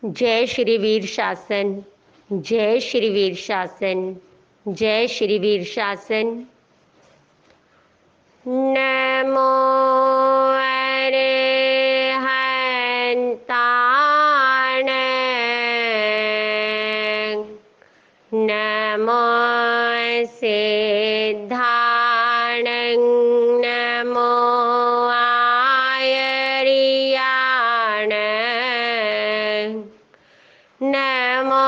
जय श्री वीर शासन। जय श्री वीर शासन। जय श्री वीर शासन। नमो अरहन्ताण। नमो सिद्धाण। नमो आयर्याण। नमो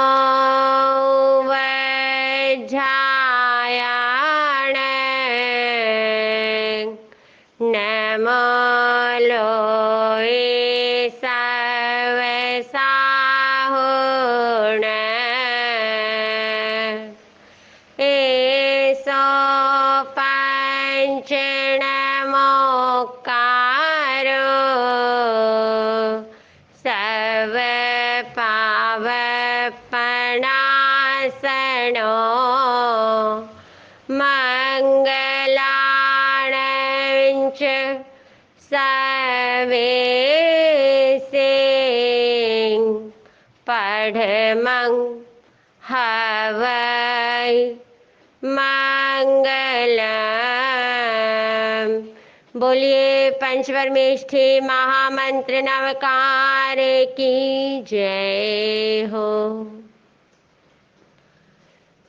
वज्रायाण। नमो लोये सवसाहुण। एसो पंचनमोकारो सब पावपणासनो मंगलाणंच सवेसे पढ़मं हवै मंगलम। बोलिए पंचपरमेष्ठी महामंत्र नवकार की जय हो।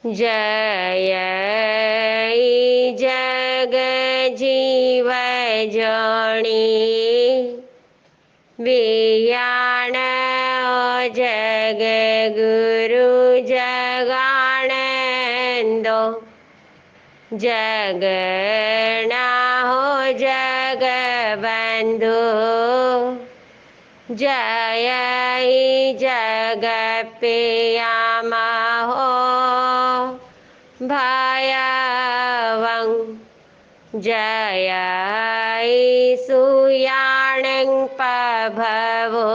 जय जग जीव जोणी वियाण जग गुरु जगानंदो। जगना हो जग बंधु। जय जग पियामा हो भयवं। जय सुयाणं पभवो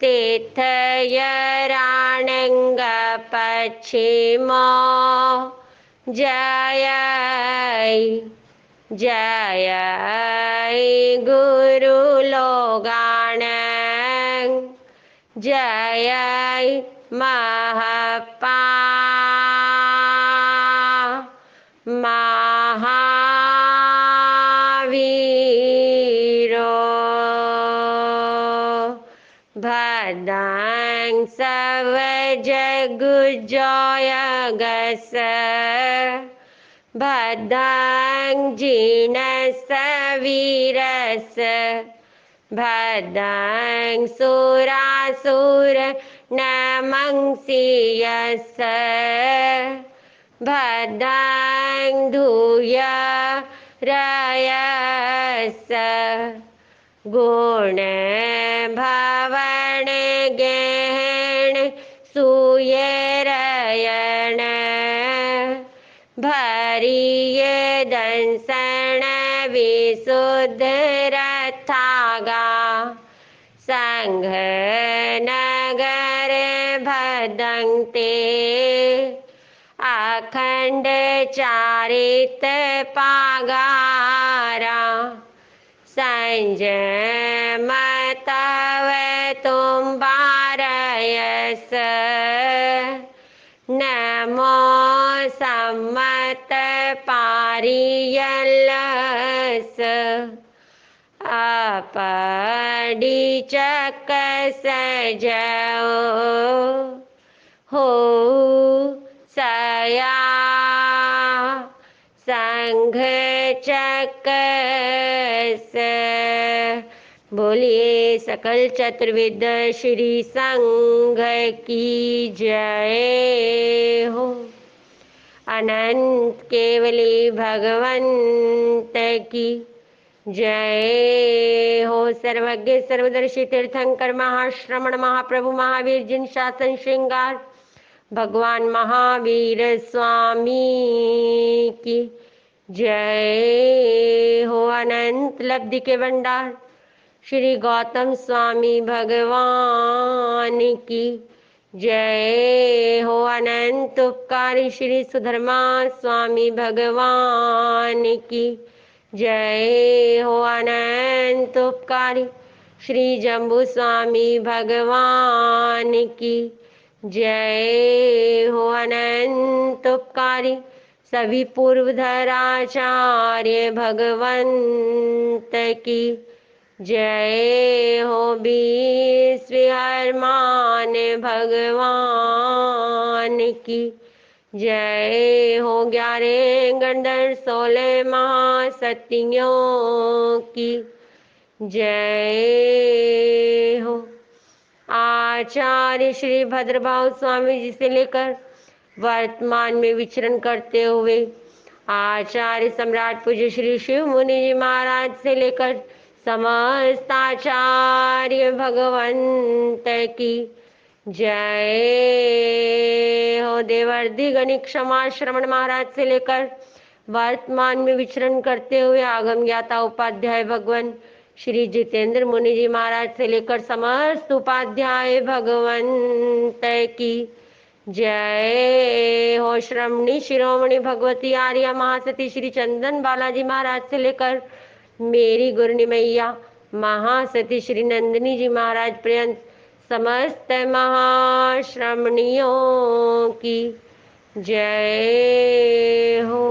तीर्थयराणंग पश्चिमो। जय जय गुरु लोगाण। जय महपा महावीरो। भद्रं सब जगुजोयगस। भद्रं जिनस वीरस। भद्रं सुरासुर नमंसीयस। भद्रं धूय रयस। गुण भवन गहन सुयरयण। भरिय दंसन विशुद्ध रथागा। संघ नगर भदंते अखंड चारित पागारा। संजय मतव तुम बारयस। नमो सम्मत पारियलस। अपडी चक सजो हो सया। संघ चकस। बोलिए सकल चतुर्वेद श्री संघ की जय हो। अनंत केवली भगवंत की जय हो। सर्वज्ञ सर्वदर्शी तीर्थंकर महाश्रमण महाप्रभु महावीर जिन शासन श्रृंगार भगवान महावीर स्वामी की जय हो। अनंत लब्धि के भंडार श्री गौतम स्वामी भगवान की जय हो। अनंत उपकारी श्री सुधर्मा स्वामी भगवान की जय हो। अनंत उपकारी श्री जम्बू स्वामी भगवान की जय हो। अनंत उपकारी सभी पूर्वधराचार्य भगवंत की जय हो। विश्वहरमान भगवान की जय हो। 11 गणधर 16 महासतियों की जय हो। आचार्य श्री भद्रभाव स्वामी जी से लेकर वर्तमान में विचरण करते हुए आचार्य सम्राट पूज्य श्री शिव मुनि जी महाराज से लेकर समस्त आचार्य भगवंत की जय हो। देवर्धि गणिक क्षमा श्रवण महाराज से लेकर वर्तमान में विचरण करते हुए आगम ज्ञाता उपाध्याय भगवान श्री जितेंद्र मुनि जी महाराज से लेकर समस्त उपाध्याय भगवंत की जय हो। श्रमणी शिरोमणि भगवती आर्या महासती श्री चंदन बालाजी महाराज से लेकर मेरी गुरनी मैया महासती श्री नंदिनी जी महाराज पर्यंत समस्त महाश्रमणियों की जय हो।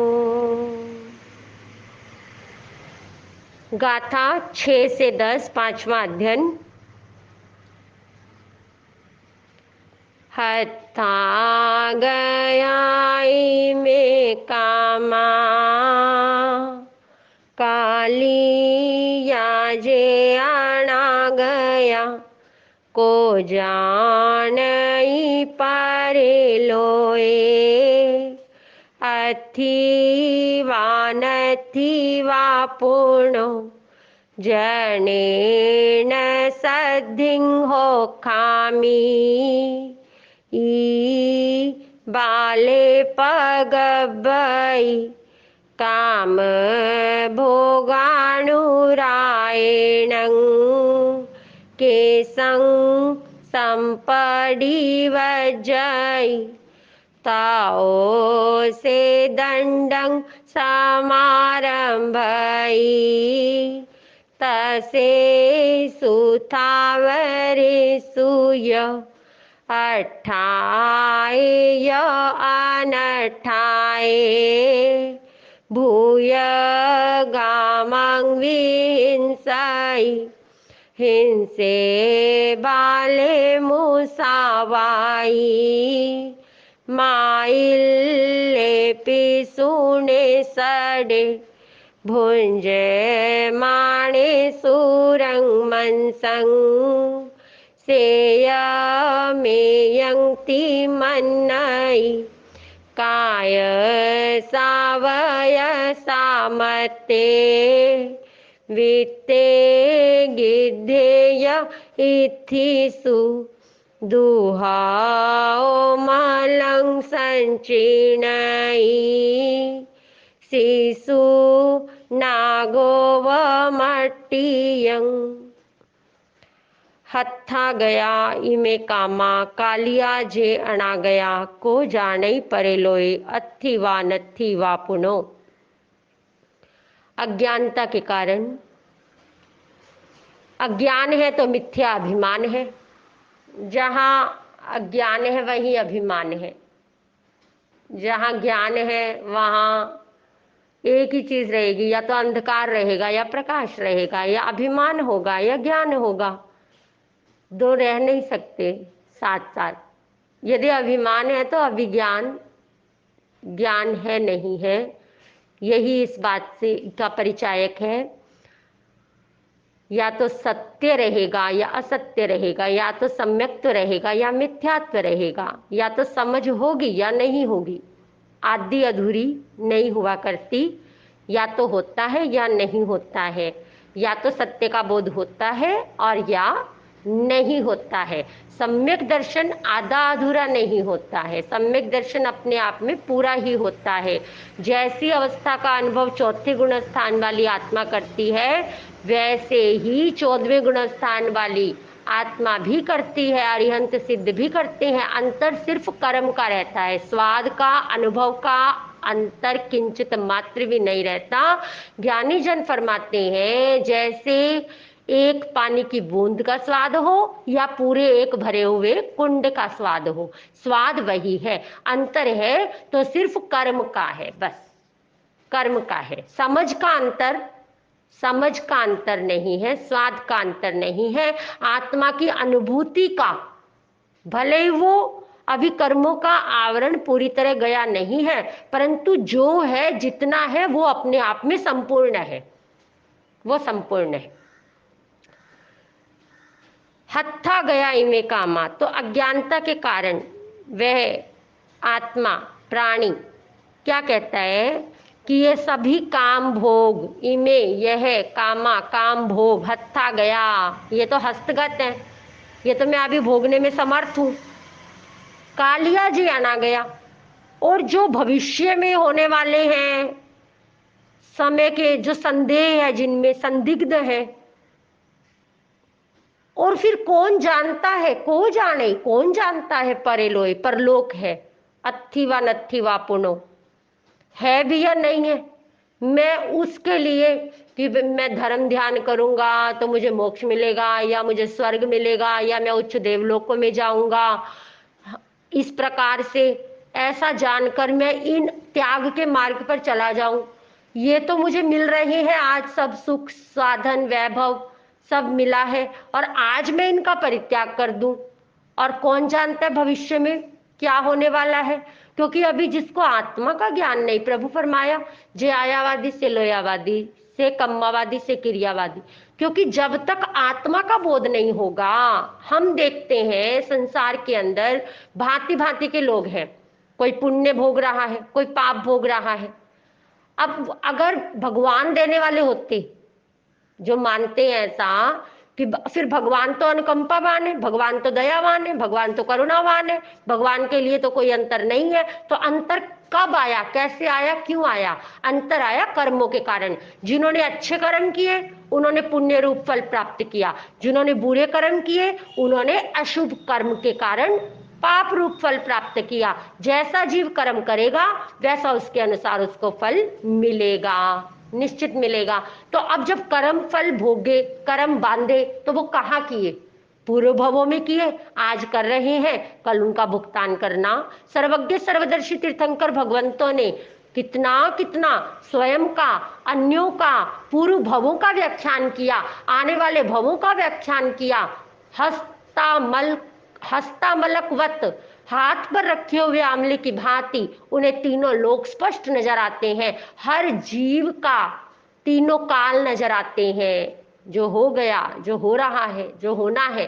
गाथा 6 से 10 पांचवा अध्ययन। हथा गयाई में कामा कालिया जे आना गया को जानई पारे लोए अथिवा पूर्णो जनेन सद्धिंहो खामी ई बाले पगबई काम भोगाणुरायण के संग संपड़ी वजई ताओ से दंडं समारंभई तसे सुथावरे सूय अठाए अनठाए भूय गामं विहिंसई हिंसे बाले मुसावाई माइले पिसुने सडे भुंजे माणे सुरंग मनसंग सेय मेयंती मन्नई काय सावय सामते वित्ते गिद्धेय इत्थिसु दुहाओ मलं संचिणई शिशु नागोव मट्टियं हत्था गया इमे कामा कालिया जे अणा गया को जानई परे लोए अथिवा नथिवा पुनो। अज्ञानता के कारण, अज्ञान है तो मिथ्या अभिमान है, जहाँ अज्ञान है वहीं अभिमान है, जहाँ ज्ञान है वहाँ एक ही चीज रहेगी, या तो अंधकार रहेगा या प्रकाश रहेगा, या अभिमान होगा या ज्ञान होगा, दो रह नहीं सकते साथ साथ। यदि अभिमान है तो अभिज्ञान ज्ञान है नहीं है, यही इस बात से का परिचायक है। या तो सत्य रहेगा या असत्य रहेगा, या तो सम्यक्त्व रहेगा या मिथ्यात्व रहेगा, या तो समझ होगी या नहीं होगी, आदि अधूरी नहीं हुआ करती, या तो होता है या नहीं होता है, या तो सत्य का बोध होता है और या नहीं होता है। सम्यक दर्शन आधा अधूरा नहीं होता है, सम्यक दर्शन अपने आप में पूरा ही होता है। जैसी अवस्था का अनुभव चौथे गुण स्थान वाली आत्मा करती है, वैसे ही 14वें गुण स्थान वाली आत्मा भी करती है, अरिहंत सिद्ध भी करते हैं। अंतर सिर्फ कर्म का रहता है, स्वाद का, अनुभव का अंतर किंचित मात्र भी नहीं रहता। ज्ञानी जन फरमाते हैं, जैसे एक पानी की बूंद का स्वाद हो या पूरे एक भरे हुए कुंड का स्वाद हो, स्वाद वही है। अंतर है तो सिर्फ कर्म का है, बस कर्म का है। समझ का अंतर नहीं है, स्वाद का अंतर नहीं है, आत्मा की अनुभूति का। भले ही वो अभी कर्मों का आवरण पूरी तरह गया नहीं है, परंतु जो है जितना है वो अपने आप में संपूर्ण है, वो संपूर्ण है। हत्था गया इमे कामा, तो अज्ञानता के कारण वह आत्मा प्राणी क्या कहता है कि ये सभी काम भोग, इमे यह कामा काम भोग, हत्था गया, ये तो हस्तगत है, ये तो मैं अभी भोगने में समर्थ हूं, कालिया जी आना गया। और जो भविष्य में होने वाले हैं, समय के जो संदेह है, जिनमें संदिग्ध है, और फिर कौन जानता है, को जाने, कौन जानता है परेलोय, परलोक है, अत्थिवा नत्थिवा पुनो, है भी या नहीं है। मैं उसके लिए कि मैं धर्म ध्यान करूंगा तो मुझे मोक्ष मिलेगा, या मुझे स्वर्ग मिलेगा, या मैं उच्च देवलोकों में जाऊंगा, इस प्रकार से ऐसा जानकर मैं इन त्याग के मार्ग पर चला जाऊं। ये तो मुझे मिल रहे हैं आज, सब सुख साधन वैभव सब मिला है, और आज मैं इनका परित्याग कर दूं, और कौन जानता है भविष्य में क्या होने वाला है। क्योंकि अभी जिसको आत्मा का ज्ञान नहीं, प्रभु फरमाया जे आयावादी से लोयावादी से कम्मावादी से क्रियावादी, क्योंकि जब तक आत्मा का बोध नहीं होगा, हम देखते हैं संसार के अंदर भांति भांति के लोग हैं, कोई पुण्य भोग रहा है, कोई पाप भोग रहा है। अब अगर भगवान देने वाले होते, जो मानते हैं ऐसा कि फिर भगवान तो अनुकंपावान है, भगवान तो दयावान है, भगवान तो करुणावान है, भगवान के लिए तो कोई अंतर नहीं है, तो अंतर कब आया, कैसे आया, क्यों आया? अंतर आया कर्मों के कारण। जिन्होंने अच्छे कर्म किए उन्होंने पुण्य रूप फल प्राप्त किया, जिन्होंने बुरे कर्म किए उन्होंने अशुभ कर्म के कारण पाप रूप फल प्राप्त किया। जैसा जीव कर्म करेगा वैसा उसके अनुसार उसको फल मिलेगा, निश्चित मिलेगा। तो अब जब कर्म फल भोगे, कर्म बांधे, तो वो कहाँ किए? पूर्व भवों में किए, आज कर रहे हैं, कल उनका भुगतान करना। सर्वज्ञ सर्वदर्शी तीर्थंकर भगवंतों ने कितना कितना स्वयं का, अन्यों का, पूर्व भवों का व्याख्यान किया, आने वाले भवों का व्याख्यान किया। हस्तामलकवत, हाथ पर रखे हुए आंवले की भांति उन्हें तीनों लोक स्पष्ट नजर आते हैं, हर जीव का तीनों काल नजर आते हैं, जो हो गया, जो हो रहा है, जो होना है।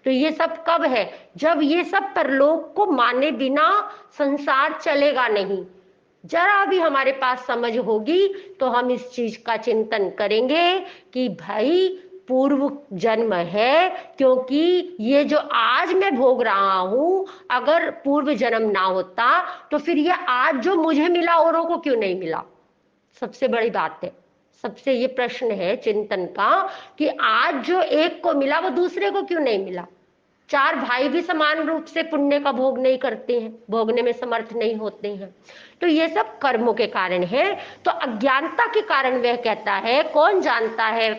तो ये सब कब है? जब ये सब परलोक को माने बिना संसार चलेगा नहीं। जरा भी हमारे पास समझ होगी तो हम इस चीज का चिंतन करेंगे कि भाई पूर्व जन्म है, क्योंकि ये जो आज मैं भोग रहा हूं, अगर पूर्व जन्म ना होता तो फिर ये आज जो मुझे मिला औरों को क्यों नहीं मिला? सबसे बड़ी बात है, सबसे ये प्रश्न है चिंतन का कि आज जो एक को मिला वो दूसरे को क्यों नहीं मिला? चार भाई भी समान रूप से पुण्य का भोग नहीं करते हैं, भोगने में समर्थ नहीं होते हैं। तो ये सब कर्मों के कारण है। तो अज्ञानता के कारण वह कहता है, कौन जानता है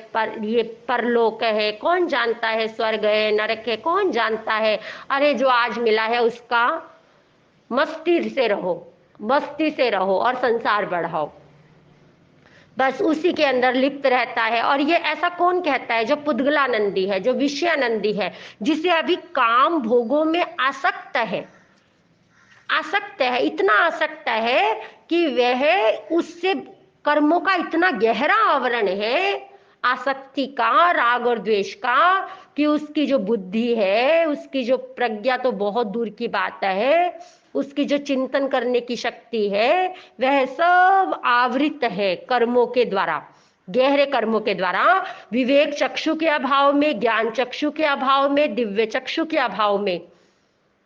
ये परलोक है, कौन जानता है स्वर्ग है, नरक है, कौन जानता है? अरे जो आज मिला है उसका मस्ती से रहो, मस्ती से रहो और संसार बढ़ाओ, बस उसी के अंदर लिप्त रहता है। और ये ऐसा कौन कहता है? जो पुद्गलानंदी है, जो विषयानंदी है, जिसे अभी काम भोगों में आसक्त है, आसक्त है, इतना आसक्त है कि वह उससे कर्मों का इतना गहरा आवरण है आसक्ति का, राग और द्वेष का, कि उसकी जो बुद्धि है, उसकी जो प्रज्ञा तो बहुत दूर की बात है, उसकी जो चिंतन करने की शक्ति है, वह सब आवृत है कर्मों के द्वारा, गहरे कर्मों के द्वारा। विवेक चक्षु के अभाव में, ज्ञान चक्षु के अभाव में, दिव्य चक्षु के अभाव में,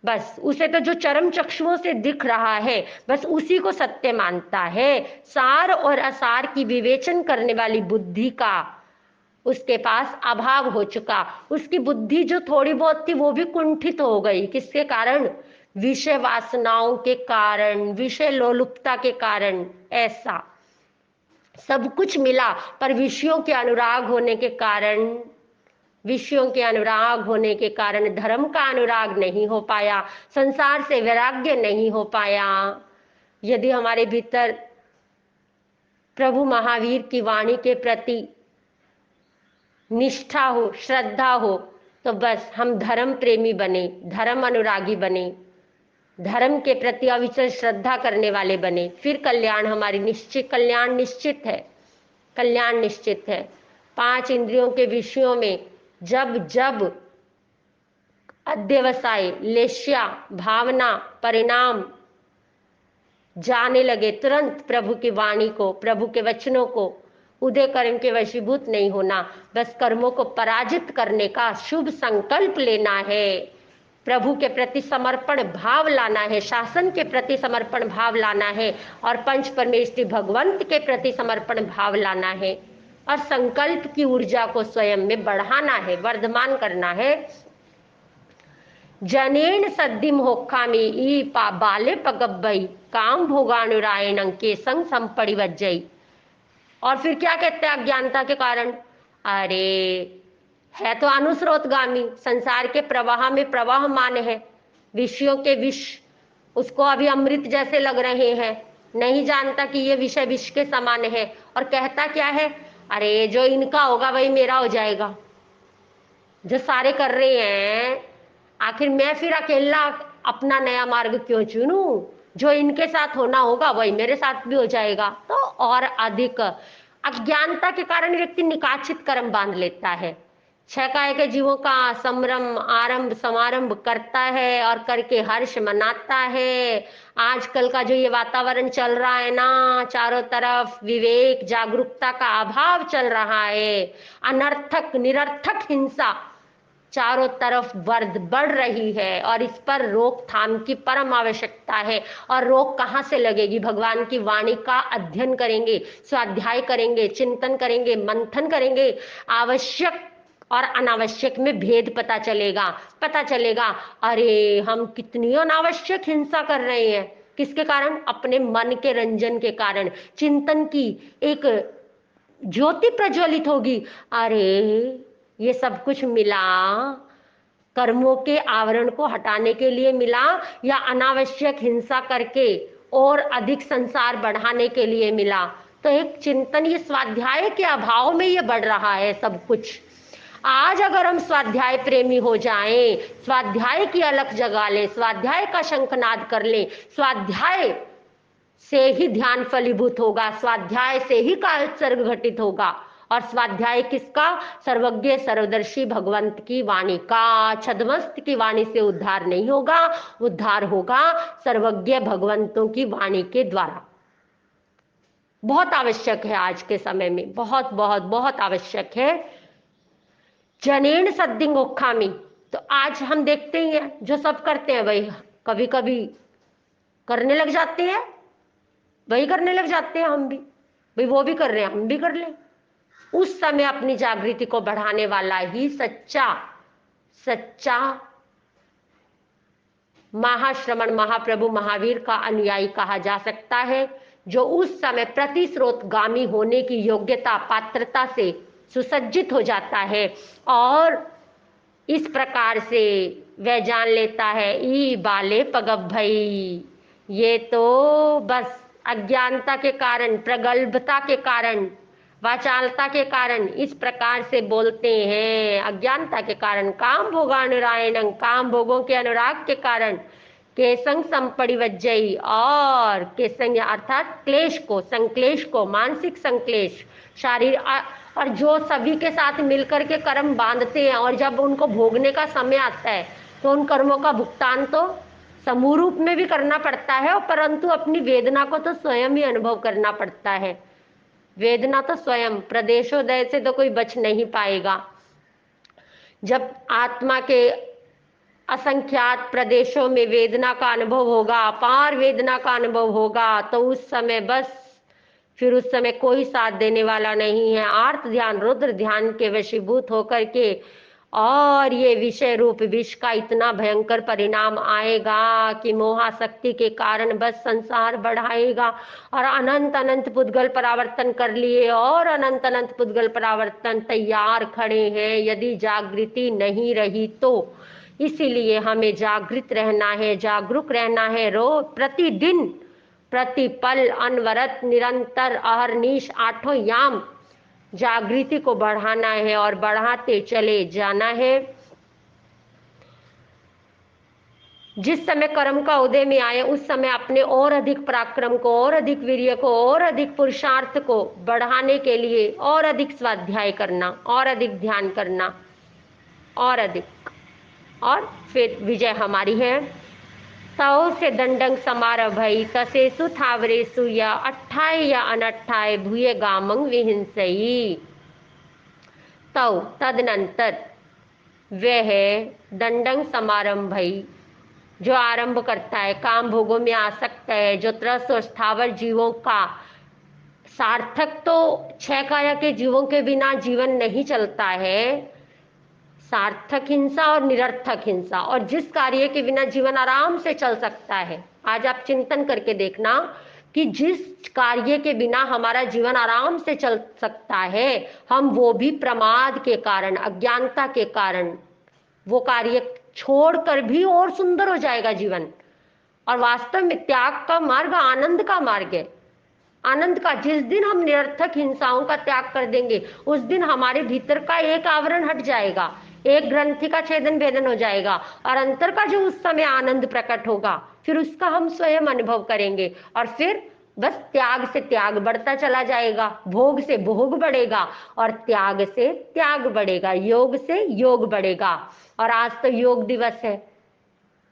बस उसे तो जो चरम चक्षुओं से दिख रहा है बस उसी को सत्य मानता है। सार और असार की विवेचन करने वाली बुद्धि का उसके पास अभाव हो चुका। उसकी बुद्धि जो थोड़ी बहुत थी वो भी कुंठित हो गई। किसके कारण? विषय वासनाओं के कारण, विषय लोलुपता के कारण। ऐसा सब कुछ मिला पर विषयों के अनुराग होने के कारण विषयों के अनुराग होने के कारण धर्म का अनुराग नहीं हो पाया, संसार से वैराग्य नहीं हो पाया। यदि हमारे भीतर प्रभु महावीर की वाणी के प्रति निष्ठा हो, श्रद्धा हो, तो बस हम धर्म प्रेमी बने, धर्म अनुरागी बने, धर्म के प्रति अविचल श्रद्धा करने वाले बने, फिर कल्याण हमारी निश्चित, कल्याण निश्चित है, कल्याण निश्चित है। 5 इंद्रियों के विषयों में जब जब अध्यवसाय, लेश्या, भावना, परिणाम जाने लगे, तुरंत प्रभु की वाणी को, प्रभु के वचनों को, उदय कर्म के वशीभूत नहीं होना, बस कर्मों को पराजित करने का शुभ संकल्प लेना है, प्रभु के प्रति समर्पण भाव लाना है, शासन के प्रति समर्पण भाव लाना है, और पंच परमेष्ठी भगवंत के प्रति समर्पण भाव लाना है, और संकल्प की ऊर्जा को स्वयं में बढ़ाना है, वर्धमान करना है। जनेन सद्धिम होक्खामि ई बाले पगब्बई काम भोगानुरायणं के संग संपड़िवज्जई। और फिर क्या कहते हैं अज्ञानता के कारण? अरे है तो अनुस्रोतगामी, संसार के प्रवाह में प्रवाहमान है, विषयों के विष उसको अभी अमृत जैसे लग रहे हैं, नहीं जानता कि ये विषय विष के समान है, और कहता क्या है? अरे जो इनका होगा वही मेरा हो जाएगा, जो सारे कर रहे हैं, आखिर मैं फिर अकेला अपना नया मार्ग क्यों चुनूं? जो इनके साथ होना होगा वही मेरे साथ भी हो जाएगा। तो और अधिक अज्ञानता के कारण व्यक्ति निकाचित कर्म बांध लेता है, 6 काय के जीवों का संभ्रम आरंभ समारंभ करता है और करके हर्ष मनाता है। आजकल का जो ये वातावरण चल रहा है ना, चारों तरफ विवेक जागरूकता का अभाव चल रहा है, अनर्थक निरर्थक हिंसा चारों तरफ बढ़ रही है, और इस पर रोकथाम की परम आवश्यकता है। और रोक कहाँ से लगेगी? भगवान की वाणी का अध्ययन करेंगे, स्वाध्याय करेंगे, चिंतन करेंगे, मंथन करेंगे, आवश्यक और अनावश्यक में भेद पता चलेगा। अरे हम कितनी अनावश्यक हिंसा कर रहे हैं, किसके कारण? अपने मन के रंजन के कारण। चिंतन की एक ज्योति प्रज्वलित होगी, अरे ये सब कुछ मिला कर्मों के आवरण को हटाने के लिए मिला, या अनावश्यक हिंसा करके और अधिक संसार बढ़ाने के लिए मिला? तो एक चिंतन, ये स्वाध्याय के अभाव में ये बढ़ रहा है सब कुछ। आज अगर हम स्वाध्याय प्रेमी हो जाएं, स्वाध्याय की अलख जगा लें, स्वाध्याय का शंखनाद कर लें, स्वाध्याय से ही ध्यान फलीभूत होगा, स्वाध्याय से ही काल सर्ग घटित होगा। और स्वाध्याय किसका? सर्वज्ञ सर्वदर्शी भगवंत की वाणी का। छद्मस्त की वाणी से उद्धार नहीं होगा, उद्धार होगा सर्वज्ञ भगवंतों की वाणी के द्वारा। बहुत आवश्यक है आज के समय में, बहुत बहुत बहुत आवश्यक है। जनेन सद्धिं होक्खामि, तो आज हम देखते ही हैं जो सब करते हैं वही कभी कभी करने लग जाते हैं, वही करने लग जाते हैं हम भी, भाई वो भी कर रहे हैं हम भी कर लें। उस समय अपनी जागृति को बढ़ाने वाला ही सच्चा महाश्रमण महाप्रभु महावीर का अनुयायी कहा जा सकता है, जो उस समय प्रतिस्रोतगामी होने की योग्यता पात्रता से सुसज्जित हो जाता है, और इस प्रकार से वह जान लेता है ई बाले पगब भई, ये तो बस अज्ञानता के कारण, प्रगल्भता के कारण, वाचालता के कारण इस प्रकार से बोलते हैं। अज्ञानता के कारण, काम भोगानुरायणं, काम भोगों के अनुराग के कारण, केसंग संपड़िवज्जई, और केसंग अर्थात क्लेश को, संक्लेश को, मानसिक संक्लेश, शारीर, और जो सभी के साथ मिलकर के कर्म बांधते हैं, और जब उनको भोगने का समय आता है तो उन कर्मों का भुगतान तो समूह रूप में भी करना पड़ता है, और परंतु अपनी वेदना को तो स्वयं ही अनुभव करना पड़ता है। वेदना तो स्वयं, प्रदेशोदय से तो कोई बच नहीं पाएगा। जब आत्मा के असंख्यात प्रदेशों में वेदना का अनुभव होगा, अपार वेदना का अनुभव होगा, तो उस समय बस फिर उस समय कोई साथ देने वाला नहीं है। आर्त ध्यान रुद्र ध्यान के वशीभूत होकर के और ये विषय रूप विष का इतना भयंकर परिणाम आएगा कि मोहाशक्ति के कारण बस संसार बढ़ाएगा और अनंत अनंत पुद्गल परावर्तन कर लिए और अनंत अनंत पुद्गल परावर्तन तैयार खड़े हैं यदि जागृति नहीं रही तो। इसीलिए हमें जागृत रहना है, जागरूक रहना है, रोज प्रतिदिन प्रतिपल अनवरत निरंतर अहरनिश आठों याम जागृति को बढ़ाना है और बढ़ाते चले जाना है। जिस समय कर्म का उदय में आए उस समय अपने और अधिक पराक्रम को, और अधिक वीर्य को, और अधिक पुरुषार्थ को बढ़ाने के लिए और अधिक स्वाध्याय करना, और अधिक ध्यान करना, और अधिक, और फिर विजय हमारी है। तौ से दंडंग समारभ भई तसेसु थावरेसु या अट्ठाए या अनट्ठाए भूये गामंग विहिंसई। तौ तदनंतर वह दंडंग समारंभ भई जो आरंभ करता है, काम भोगों में आसक्त है, जो त्रस्त और स्थावर जीवों का सार्थक तो छह काया के जीवों के बिना जीवन नहीं चलता है, सार्थक हिंसा और निरर्थक हिंसा, और जिस कार्य के बिना जीवन आराम से चल सकता है। आज आप चिंतन करके देखना कि जिस कार्य के बिना हमारा जीवन आराम से चल सकता है, हम वो भी प्रमाद के कारण, अज्ञानता के कारण वो कार्य छोड़कर भी और सुंदर हो जाएगा जीवन। और वास्तव में त्याग का मार्ग आनंद का मार्ग है, आनंद का। जिस दिन हम निरर्थक हिंसाओं का त्याग कर देंगे उस दिन हमारे भीतर का एक आवरण हट जाएगा, एक ग्रंथि का छेदन भेदन हो जाएगा और अंतर का जो उस समय आनंद प्रकट होगा फिर उसका हम स्वयं अनुभव करेंगे। और फिर बस त्याग से त्याग बढ़ता चला जाएगा, भोग से भोग बढ़ेगा और त्याग से त्याग बढ़ेगा, योग से योग बढ़ेगा। और आज तो योग दिवस है,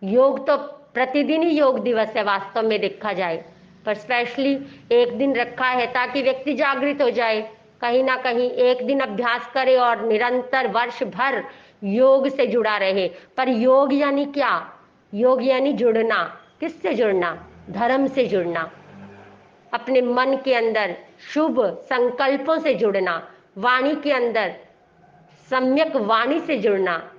योग तो प्रतिदिन ही योग दिवस है वास्तव में देखा जाए, पर स्पेशली एक दिन रखा है ताकि व्यक्ति जागृत हो जाए, कहीं ना कहीं एक दिन अभ्यास करे और निरंतर वर्ष भर योग से जुड़ा रहे। पर योग यानी क्या? योग यानी जुड़ना। किससे जुड़ना? धर्म से जुड़ना, अपने मन के अंदर शुभ संकल्पों से जुड़ना, वाणी के अंदर सम्यक वाणी से जुड़ना,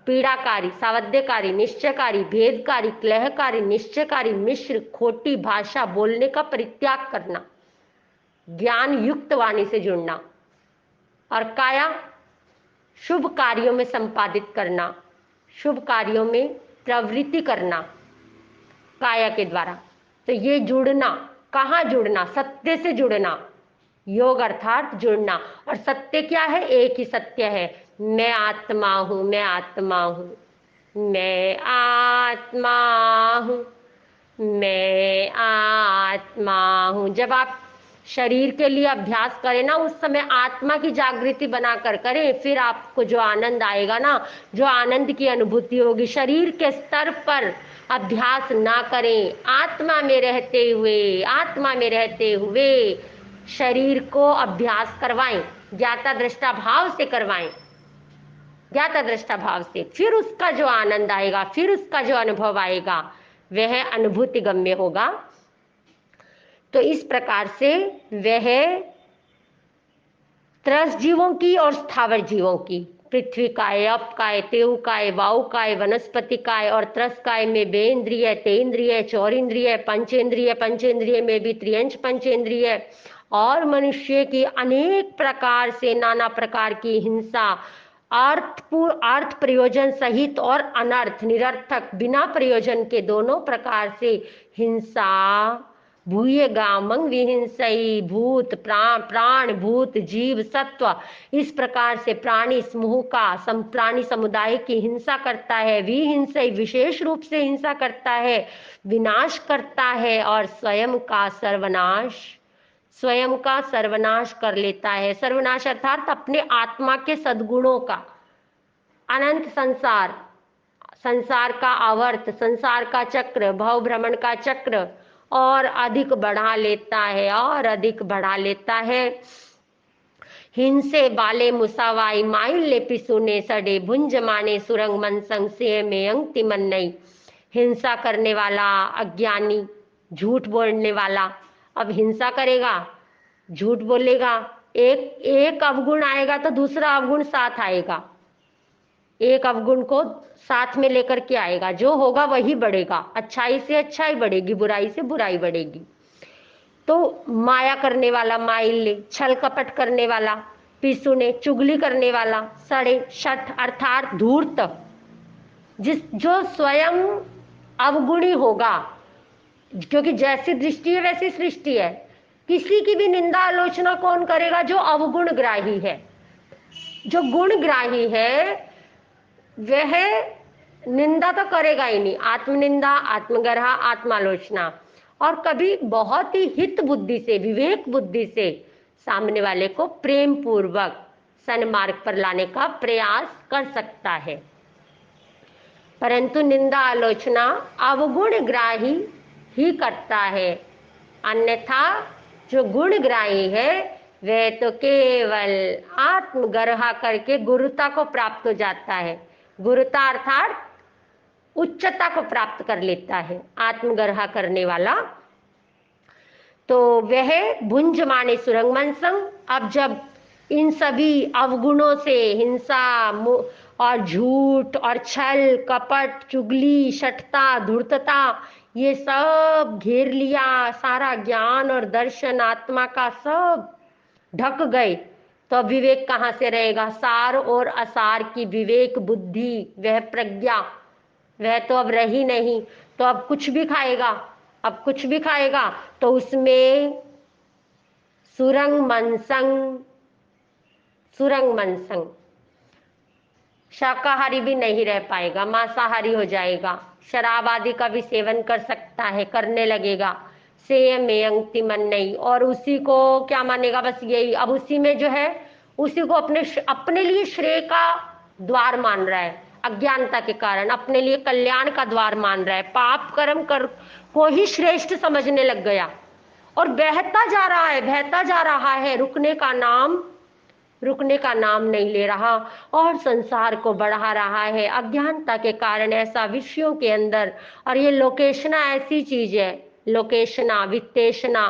पीड़ाकारी, सावध्यकारी, निश्चयकारी, भेदकारी, क्लहकारी, निश्चयकारी, मिश्र खोटी भाषा बोलने का परित्याग करना, ज्ञान युक्त वाणी से जुड़ना। और काया, शुभ कार्यों में संपादित करना, शुभ कार्यों में प्रवृत्ति करना काया के द्वारा। तो ये जुड़ना, कहाँ जुड़ना? सत्य से जुड़ना, योग अर्थात जुड़ना। और सत्य क्या है? एक ही सत्य है, मैं आत्मा हूं, मैं आत्मा हूं, मैं आत्मा हूं, मैं आत्मा हूं। जब आप शरीर के लिए अभ्यास करें ना उस समय आत्मा की जागृति बनाकर करें, फिर आपको जो आनंद आएगा ना, जो आनंद की अनुभूति होगी, शरीर के स्तर पर अभ्यास ना करें, आत्मा में रहते हुए, आत्मा में रहते हुए शरीर को अभ्यास करवाएं, ज्ञाता दृष्टा भाव से करवाएं, ज्ञाता दृष्टा भाव से। फिर उसका जो आनंद आएगा, फिर उसका जो अनुभव आएगा वह अनुभूति गम्य होगा। तो इस प्रकार से वह त्रस जीवों की और स्थावर जीवों की, पृथ्वी काय, अप काय, तेव काय, वायु काय, वनस्पति काय और त्रस काय में बेन्द्रिय, तेन्द्रिय, चौरिंद्रिय, पंचेंद्रिय, पंचेंद्रिय में भी त्रियंश पंचेंद्रिय और मनुष्य की अनेक प्रकार से नाना प्रकार की हिंसा, अर्थ प्रयोजन सहित और अनर्थ निरर्थक बिना प्रयोजन के दोनों प्रकार से हिंसा, भूये गामंग विहिंसई, भूत प्राण भूत जीव सत्व, इस प्रकार से प्राणी समूह का प्राणी समुदाय की हिंसा करता है। विहिंसई विशेष रूप से हिंसा करता है, विनाश करता है और स्वयं का सर्वनाश कर लेता है। सर्वनाश अर्थात अपने आत्मा के सद्गुणों का, अनंत संसार का आवर्त, संसार का चक्र, भव भ्रमण का चक्र और अधिक बढ़ा लेता है, और अधिक बढ़ा लेता है। हिंसे बाले मुसावाई माइल ले पिसुने सडे भुंज माने सुरंग मन संग से में अंग तिमन नहीं। हिंसा करने वाला अज्ञानी, झूठ बोलने वाला अब हिंसा करेगा, झूठ बोलेगा, एक अवगुण आएगा तो दूसरा अवगुण साथ आएगा। एक अवगुण को साथ में लेकर के आएगा, जो होगा वही बढ़ेगा, अच्छाई से अच्छाई बढ़ेगी, बुराई से बुराई बढ़ेगी। तो माया करने वाला माइल ले, छल कपट करने वाला पिसुने, चुगली करने वाला सड़े, शठ अर्थात धूर्त, जो स्वयं अवगुणी होगा, क्योंकि जैसी दृष्टि है वैसी सृष्टि है। किसी की भी निंदा आलोचना कौन करेगा? जो अवगुण ग्राही है। जो गुणग्राही है वह निंदा तो करेगा ही नहीं, आत्मनिंदा, आत्मगर्हा, आत्मालोचना। और कभी बहुत ही हित बुद्धि से, विवेक बुद्धि से सामने वाले को प्रेम पूर्वक सन्मार्ग पर लाने का प्रयास कर सकता है, परंतु निंदा आलोचना अवगुणग्राही ही करता है। अन्यथा जो गुणग्राही है वह तो केवल आत्मगर्हा करके गुरुता को प्राप्त हो जाता है। गुरुता अर्थात उच्चता को प्राप्त कर लेता है आत्मगर्हा करने वाला। तो वह भुंज माने सुरंग मनसंग। अब जब इन सभी अवगुणों से हिंसा और झूठ और छल कपट चुगली शठता धूर्तता ये सब घेर लिया, सारा ज्ञान और दर्शन आत्मा का सब ढक गए, तो अब विवेक कहाँ से रहेगा? सार और असार की विवेक बुद्धि, वह प्रज्ञा, वह तो अब रही नहीं। तो अब कुछ भी खाएगा, अब कुछ भी खाएगा तो उसमें सुरंग मनसंग, सुरंग मनसंग, शाकाहारी भी नहीं रह पाएगा, मांसाहारी हो जाएगा, शराब आदि का भी सेवन कर सकता है, करने लगेगा, सेयम अंक्ति मन नहीं, और उसी को क्या मानेगा? बस यही, अब उसी में जो है उसी को अपने लिए श्रेय का द्वार मान रहा है, अज्ञानता के कारण अपने लिए कल्याण का द्वार मान रहा है, पाप कर्म कर को ही श्रेष्ठ समझने लग गया और बहता जा रहा है, बहता जा रहा है, रुकने का नाम नहीं ले रहा और संसार को बढ़ा रहा है अज्ञानता के कारण। ऐसा विषयों के अंदर, और ये लोकेशना ऐसी चीज है, लोकेशना वित्तेशना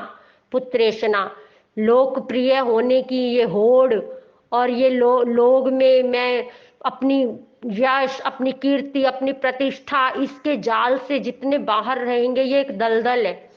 पुत्रेशना, लोकप्रिय होने की ये होड़, और ये लोग में मैं अपनी यश अपनी कीर्ति अपनी प्रतिष्ठा, इसके जाल से जितने बाहर रहेंगे ये एक दलदल है।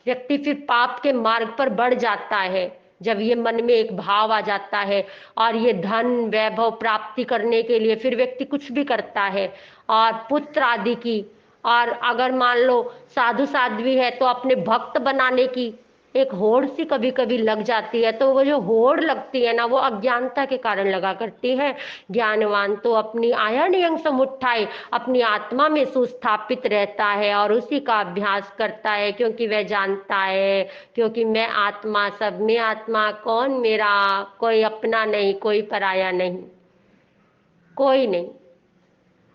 व्यक्ति फिर पाप के मार्ग पर बढ़ जाता है जब ये मन में एक भाव आ जाता है, और ये धन वैभव प्राप्ति करने के लिए फिर व्यक्ति कुछ भी करता है, और पुत्र आदि की, और अगर मान लो साधु साध्वी है तो अपने भक्त बनाने की एक होड़ सी कभी कभी लग जाती है। तो वो जो होड़ लगती है ना, वो अज्ञानता के कारण लगा करती है। ज्ञानवान तो अपनी आया नियंग समुट्ठाए अपनी आत्मा में सुस्थापित रहता है और उसी का अभ्यास करता है, क्योंकि वह जानता है, क्योंकि मैं आत्मा, सब में आत्मा, कौन मेरा, कोई अपना नहीं, कोई पराया नहीं, कोई नहीं,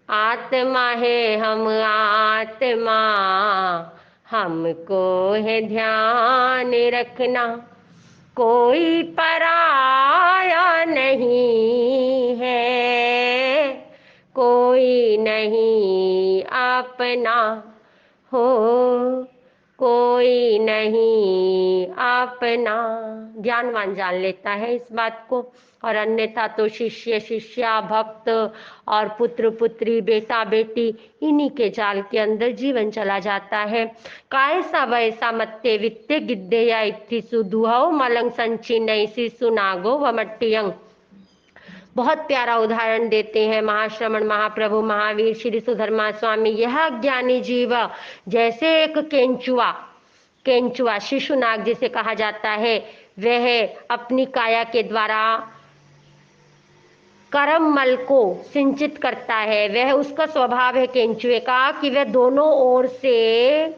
आत्मा है हम आत्मा, हमको है ध्यान रखना, कोई पराया नहीं है, कोई नहीं अपना हो, कोई नहीं अपना। ज्ञानवान जान लेता है इस बात को, और अन्यथा तो शिष्य शिष्या भक्त और पुत्र पुत्री बेटा बेटी इन्हीं के जाल के अंदर जीवन चला जाता है। कायसा वैसा मत्ते वित्ते गिद्दे या इत्थि सुदुहौ मलंग संची नई सी सुनागो व मट्टियंग। बहुत प्यारा उदाहरण देते हैं महाश्रमण महाप्रभु महावीर श्री सुधर्मा स्वामी। यह अज्ञानी जीव जैसे एक केंचुआ, केंचुआ शिशुनाग जिसे कहा जाता है, वह अपनी काया के द्वारा कर्म मल को सिंचित करता है। वह उसका स्वभाव है केंचुए का कि वह दोनों ओर से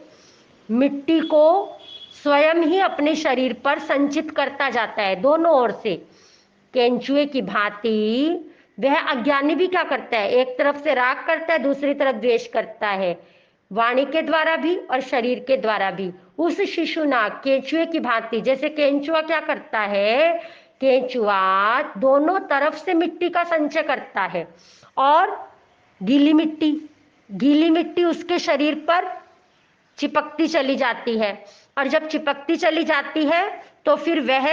मिट्टी को स्वयं ही अपने शरीर पर संचित करता जाता है, दोनों ओर से। केंचुए की भांति वह अज्ञानी भी क्या करता है? एक तरफ से राग करता है, दूसरी तरफ द्वेष करता है, वाणी के द्वारा भी और शरीर के द्वारा भी। उस शिशुनाग केंचुए की भांति, जैसे केंचुआ क्या करता है, केंचुआ दोनों तरफ से मिट्टी का संचय करता है, और गीली मिट्टी उसके शरीर पर चिपकती चली जाती है, और जब चिपकती चली जाती है तो फिर वह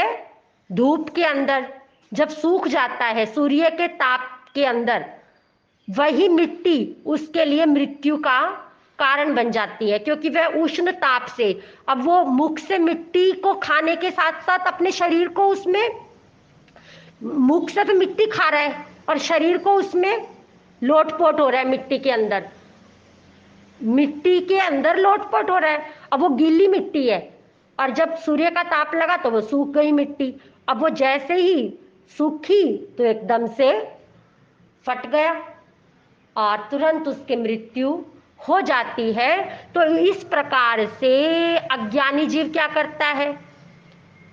धूप के अंदर जब सूख जाता है, सूर्य के ताप के अंदर, वही मिट्टी उसके लिए मृत्यु का कारण बन जाती है, क्योंकि वह उष्ण ताप से, अब वो मुख से मिट्टी को खाने के साथ साथ अपने शरीर को उसमें, मुख से तो मिट्टी खा रहा है और शरीर को उसमें लोटपोट हो रहा है, मिट्टी के अंदर लोटपोट हो रहा है। अब वो गीली मिट्टी है और जब सूर्य का ताप लगा तो वो सूख गई मिट्टी। अब वो जैसे ही सूखी तो एकदम से फट गया और तुरंत उसकी मृत्यु हो जाती है। तो इस प्रकार से अज्ञानी जीव क्या करता है,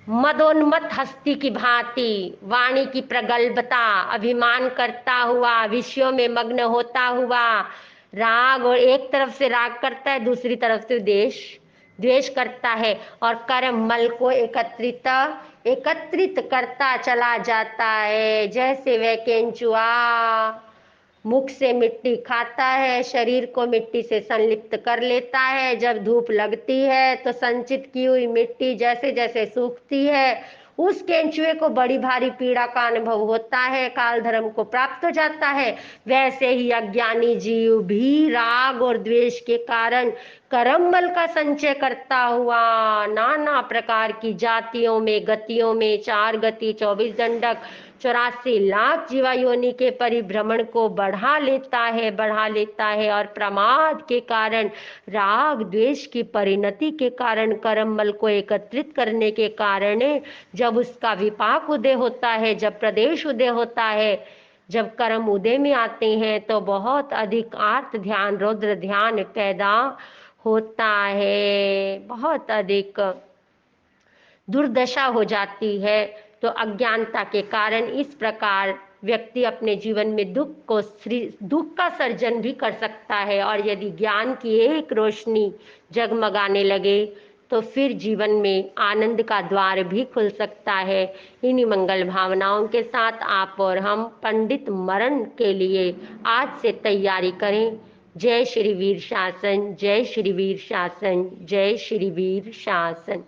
मदोन्मत्त हस्ती की भांति वाणी की प्रगल्भता, अभिमान करता हुआ, विषयों में मग्न होता हुआ, राग, और एक तरफ से राग करता है, दूसरी तरफ से द्वेष करता है और कर्म मल को एकत्रित करता चला जाता है। जैसे वह केंचुआ मुख से मिट्टी खाता है, शरीर को मिट्टी से संलिप्त कर लेता है, जब धूप लगती है तो संचित की हुई मिट्टी जैसे जैसे सूखती है, उस केंचुए को बड़ी भारी पीड़ा का अनुभव होता है, काल धर्म को प्राप्त हो जाता है। वैसे ही अज्ञानी जीव भी राग और द्वेष के कारण कर्म बल का संचय करता हुआ नाना प्रकार की जातियों में, गतियों में, 4 गति, 24 दंडक, 84 लाख जीवा योनि के परिभ्रमण को बढ़ा लेता है और प्रमाद के कारण, राग द्वेष की परिणति के कारण, कर्म बल को एकत्रित करने के कारण जब उसका विपाक उदय होता है, जब प्रदेश उदय होता है, जब कर्म उदय में आते हैं तो बहुत अधिक आर्त ध्यान, रौद्र ध्यान पैदा होता है, बहुत अधिक दुर्दशा हो जाती है। तो अज्ञानता के कारण इस प्रकार व्यक्ति अपने जीवन में दुख का सर्जन भी कर सकता है, और यदि ज्ञान की एक रोशनी जगमगाने लगे तो फिर जीवन में आनंद का द्वार भी खुल सकता है। इन्हीं मंगल भावनाओं के साथ आप और हम पंडित मरण के लिए आज से तैयारी करें। जय श्री वीर शासन, जय श्री वीर शासन, जय श्री वीर शासन।